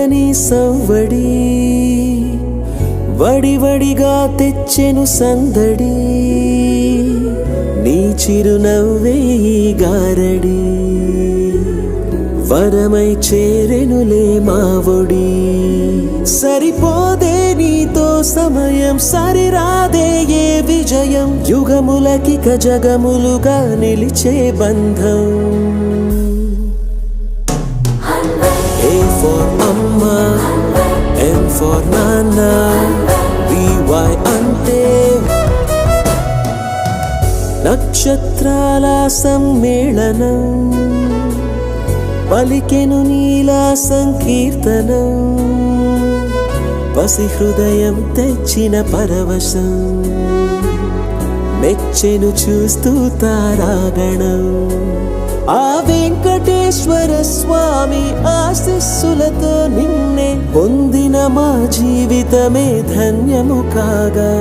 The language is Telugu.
ఎరుగని సవ్వడి వడివడిగా తెచ్చెను సందడి నీ చిరునవ్వే ఈ గారడి వరమై చేరెనులే మావొడి సరిపోదే నీతో సమయం సరిరాదే ఏ విజయం యుగములకిక జగములుగా నిలిచే బంధం A for అమ్మ M for నాన్న BY అంటే నక్షత్రాల సమ్మేళనం పలికెను నీలా సంకీర్తనం పసి హృదయం తెచ్చిన పరవశం మెచ్చెను చూస్తూ తారాగణం ఆ వెంకటేశ్వర స్వామి ఆశీస్సులతో నిన్నే పొందిన మా జీవితమే ధన్యము కాగా